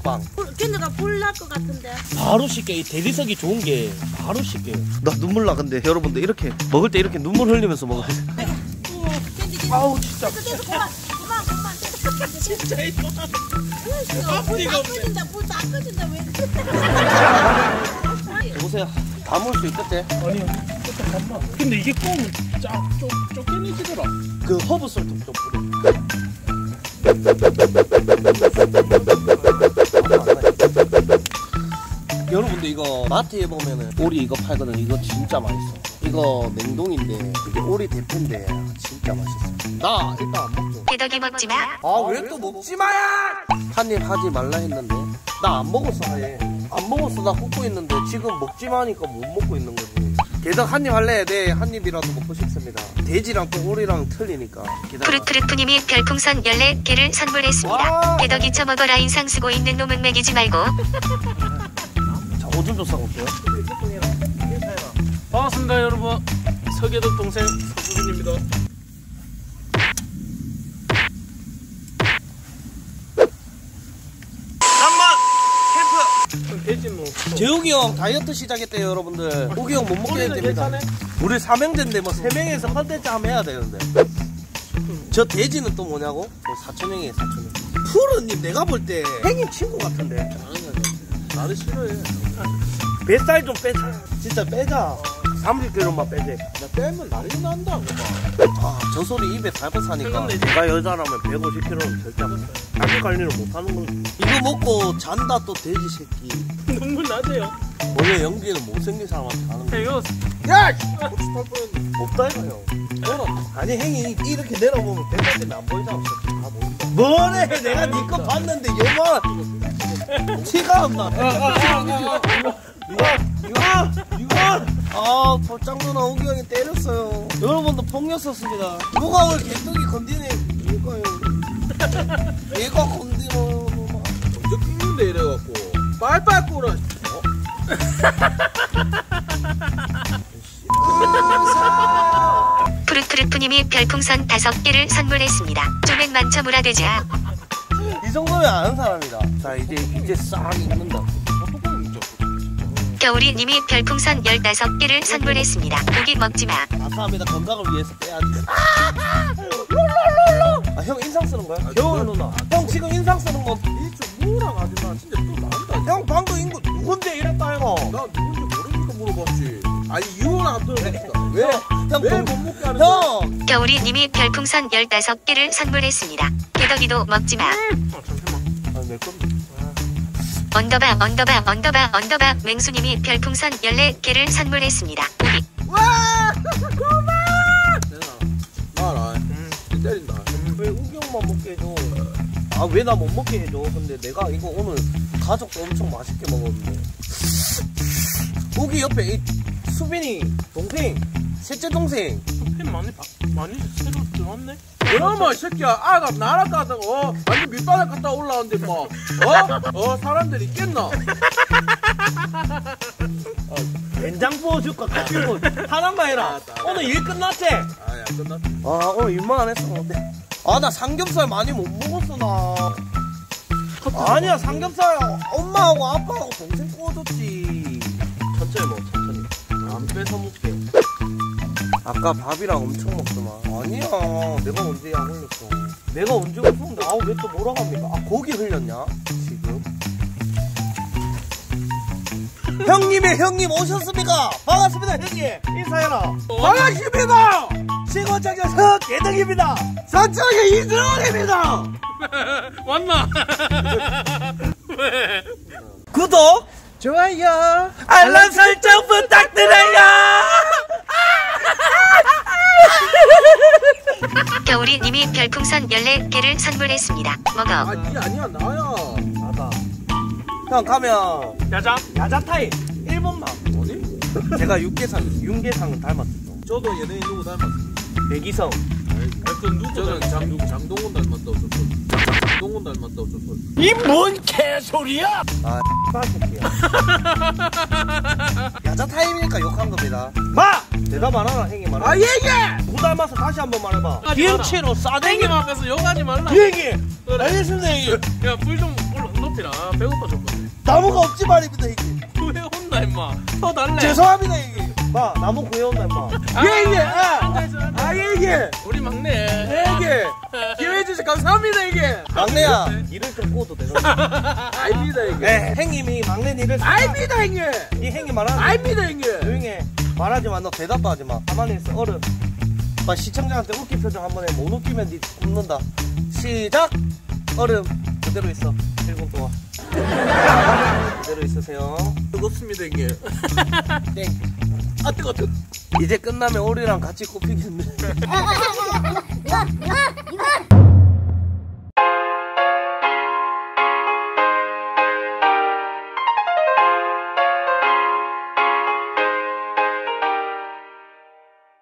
빵. 걔네가 불 날 것 같은데. 바로 씻게. 이 대리석이 좋은 게 바로 씻게. 나 눈물 나. 근데 여러분들 이렇게 먹을 때 이렇게 눈물 흘리면서 먹어야 돼. 아우 진짜. 그만. 진짜 이거. 불다 꺼진다 왜? 보세요. 다 먹을 수 있겠지? 아니요. 잠깐만. 근데 이게 좀 쪼개지더라. 그 허브솔 좀 뿌려. 여러분들 이거 마트에 보면은 오리 이거 팔거든. 이거 진짜 맛있어. 이거 냉동인데 이게 오리 대패인데 진짜 맛있어. 나 일단 안 먹죠. 개덕이 먹지마. 아 왜 또 먹지마야! 한입 하지 말라 했는데 나 안 먹었어. 아예 안 먹었어. 나 굽고 있는데 지금 먹지마 하니까 못 먹고 있는 거지. 게다가 한입 할래? 네, 한입이라도 먹고 싶습니다. 돼지랑 또 오리랑 틀리니까. 푸르트르프님이 별풍선 14개를 선물했습니다. 와. 개덕이 처먹어라. 인상 쓰고 있는 놈은 먹이지 말고. 자, 오줌 좀 싸고 올게요. 반갑습니다 여러분. 서계덕 동생 서수빈입니다. 돼지 뭐. 재욱이 형 다이어트 시작했대요 여러분들. 우기 형 못 먹게 됩니다. 우리 4명인데 뭐 3명에서 컨텐츠 한번 해야 되는데. 저 돼지는 또 뭐냐고? 사촌형이에요. 사촌형. 푸르님 내가 볼 때 형님 친구 같은데. 나를 싫어해. 뱃살 좀 빼자. 진짜 빼자. 30kg만 빼자. 나 빼면 난리 난다. 아, 저 소리 입에 달고 사니까 내가 여자라면 150kg는 절대 안 돼. 자기 관리를 못하는 거지. 이거 먹고 잔다 또 돼지 새끼. 눈물 나세요. 원래 연기는 못생긴 사람한테 하는 거야. 이거 야! 고추 탈 뻔했는데. 없다 이거요. 아니 형이 이렇게 내려보면 배꼽 때문에 안 보이잖아. 다 보인다. 뭐래? 내가 네 거 봤는데 요만 티가 안 나. 이거 아 벌짱 누나 오기 형이 때렸어요. 여러분도 폭력 썼습니다. 누가 오늘 개떡이 건디네. 누가요? 얘가 건디노. 언제 끼는데 이래갖고 빨빨 꼬라. 푸르트르프님이 별풍선 5개를 선물했습니다. 쪼맨 많죠 무라되자. 이 정도면 아는 사람이다. 자 이제 싹 익는다. 겨울이님이 별풍선 15개를 선물했습니다. 고기 먹지마. 감사합니다. 건강을 위해서 빼야지. 아, 형 인상 쓰는 거야? 겨울 누나. 형 지금 인상 쓰는 거. 이좀 뭐랑 하지마. 진짜 또 난다. 형 방금 인거 누군데 이랬다 이거. 나 누군지 모르니까 물어봤지. 아니 이유는 안 들어봤다. 왜? 형 왜 못 먹게 하는 거야? 형. 겨울이님이 별풍선 15개를 선물했습니다. 개덕이도 먹지마. 잠시만. 아, 내 건데. 언더바 맹수님이 별풍선 14개를 선물했습니다. 우리 와! 내가 나라. 때린다. 왜 우기 형만 먹게 해줘? 아 왜 나 못 먹게 해줘? 근데 내가 이거 오늘 가족도 엄청 맛있게 먹었는데. 우기 옆에 이 수빈이 동생, 셋째 동생. 팬 많이 새로 들어왔네. 그러면 이 새끼야 아가 날아가다가 완전 밑바닥 갔다 올라오는데 뭐 사람들이 있겠나? 된장 부어줄까? 가지고 하나만 해라. 오늘 일 끝났지? 아야 끝났다. 아 오늘 일만 안 했어. 근데 아 나 삼겹살 많이 못 먹었어 나. 아니야 삼겹살 엄마하고 아빠하고 동생 구워줬지. 천천히 먹어 천천히. 안 뺏어 먹게. 아까 밥이랑 엄청 먹더만. 아니야 내가 언제 약 흘렸어. 내가 언제 흘렸는데 아 왜 또 뭐라고 합니까? 아 고기 흘렸냐 지금? 형님의 형님 오셨습니까? 반갑습니다 형님. 인사해라. 반갑습니다. 시골장에서 개덕입니다. 산청의 이승원입니다. 왔나? 왜? 구독 좋아요 알람 설정 부탁드려요. 겨울이님이 별풍선 14개를 선물했습니다. 먹어. 아 니 아니야 나야. 나다. 형 가면 야자 타임 1분만. 어디? 제가 윤계상은 닮았죠. 저도 연예인 누구 닮았어? 백이성. 하여튼 누구 저는 장동건 닮았다고 줬어. 장동건 닮았다고 줬어. 이 뭔 개소리야? 아 새끼야. 야자 타임이니까 욕한 겁니다. 마! 대답 안 하나 행이 말아. 아 얘기해! 뭐 닮아서 다시 한번 말해봐. 기름치로 싸대기 형님 앞에서 욕하지 말라. 비행기. 그래. 알겠습니다 형님. 야불 좀 높여. 커피랑 배고파 줬거든. 나무가 없지 말입니다 이게. 왜 혼나 임마. 더 달래. 죄송합니다 이게. 마 나무 구해온다 임마. 이게 우리 막내 이게 기회 주셔서 감사합니다 이게. 막내야 일을 좀 꼬도 되잖아. 아닙니다 이게. 네, 행님이 막내 일을 아닙니다 형님. 이 행님 말하는 아닙니다 형님. 조용히 해. 말하지 마. 너 대답도 하지 마. 가만히 있어. 얼음. 봐, 시청자한테 웃긴 표정 한번 해. 못 웃기면 니 웃는다. 시작! 얼음. 그대로 있어. 1분 동안. 그대로 있으세요. 뜨겁습니다 형님. 땡. 아 뜨거워. 이제 끝나면 오리랑 같이 꼽히겠네. 이거